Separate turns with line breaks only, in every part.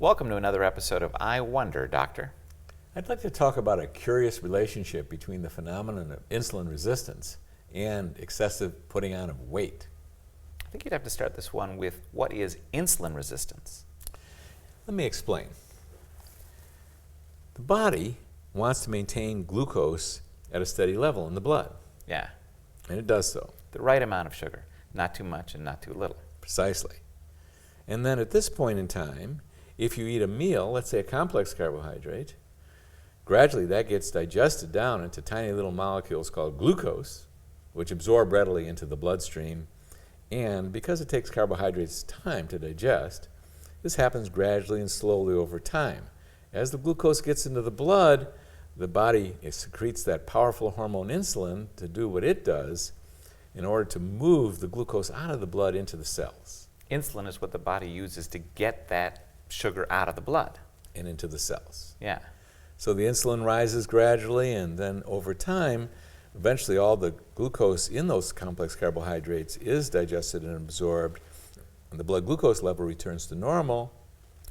Welcome to another episode of I Wonder, Doctor.
I'd like to talk about a curious relationship between the phenomenon of insulin resistance and excessive putting on of weight.
I think you'd have to start this one with what is insulin resistance?
Let me explain. The body wants to maintain glucose at a steady level in the blood,
Yeah,
and it does so.
the right amount of sugar, not too much and not too little.
Precisely. And then at this point in time, if you eat a meal, let's say a complex carbohydrate, gradually that gets digested down into tiny little molecules called glucose, which absorb readily into the bloodstream. And because it takes carbohydrates time to digest, this happens gradually and slowly over time. As the glucose gets into the blood, the body secretes that powerful hormone insulin to do what it does in order to move the glucose out of the blood into the cells.
Insulin is what the body uses to get that sugar out of the blood.
And into the cells.
Yeah,
So the insulin rises gradually, and then over time, eventually all the glucose in those complex carbohydrates is digested and absorbed, and the blood glucose level returns to normal,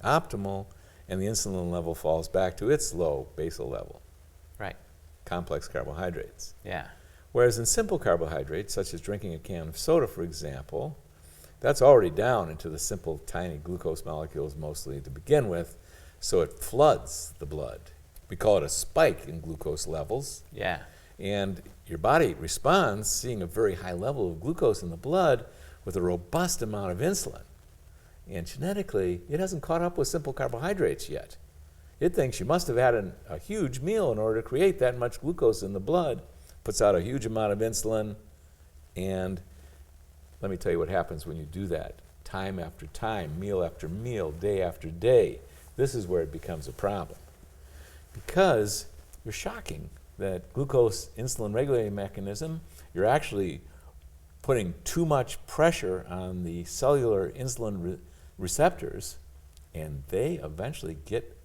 optimal, and the insulin level falls back to its low basal level,
right.
complex carbohydrates.
Yeah,
Whereas in simple carbohydrates, such as drinking a can of soda, for example, that's already down into the simple, tiny glucose molecules mostly to begin with, so it floods the blood. We call it a spike in glucose levels,
yeah,
and your body responds, seeing a very high level of glucose in the blood, with a robust amount of insulin. And genetically, it hasn't caught up with simple carbohydrates yet. It thinks you must have had a huge meal in order to create that much glucose in the blood, puts out a huge amount of insulin, and let me tell you what happens when you do that. Time after time, meal after meal, day after day. This is where it becomes a problem. Because you're shocking that glucose insulin regulating mechanism, you're actually putting too much pressure on the cellular insulin receptors, and they eventually get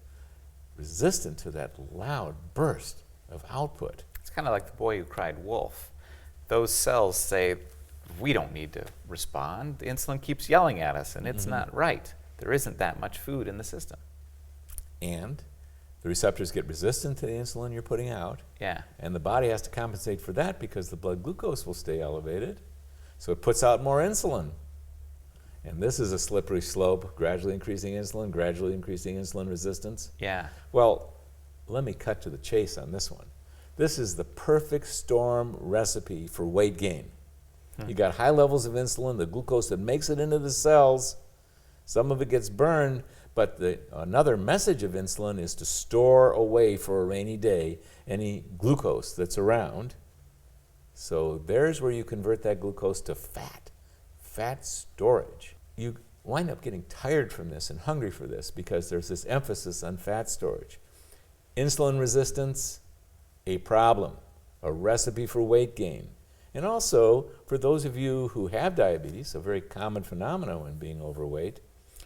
resistant to that loud burst of output.
it's kind of like the boy who cried wolf. Those cells say, we don't need to respond. The insulin keeps yelling at us, and it's not right. There isn't that much food in the system.
And the receptors get resistant to the insulin you're putting out,
Yeah,
and the body has to compensate for that because the blood glucose will stay elevated, so it puts out more insulin. And this is a slippery slope, gradually increasing insulin resistance.
yeah,
Well, let me cut to the chase on this one. This is the perfect storm recipe for weight gain. You got high levels of insulin, the glucose that makes it into the cells, some of it gets burned, but another message of insulin is to store away for a rainy day any glucose that's around. So there's where you convert that glucose to fat storage. You wind up getting tired from this and hungry for this because there's this emphasis on fat storage. Insulin resistance, a problem, a recipe for weight gain. And also, for those of you who have diabetes, a very common phenomenon when being overweight,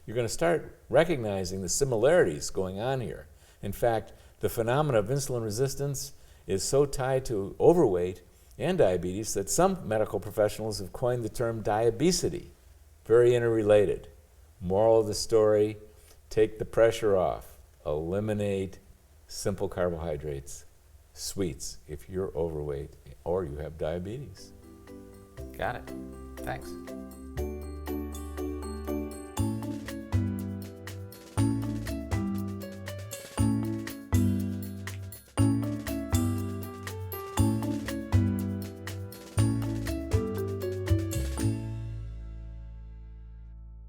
you're going to start recognizing the similarities going on here. In fact, the phenomenon of insulin resistance is so tied to overweight and diabetes that some medical professionals have coined the term diabesity. Very interrelated. Moral of the story, take the pressure off. Eliminate simple carbohydrates, sweets, if you're overweight or you have diabetes.
got it. Thanks.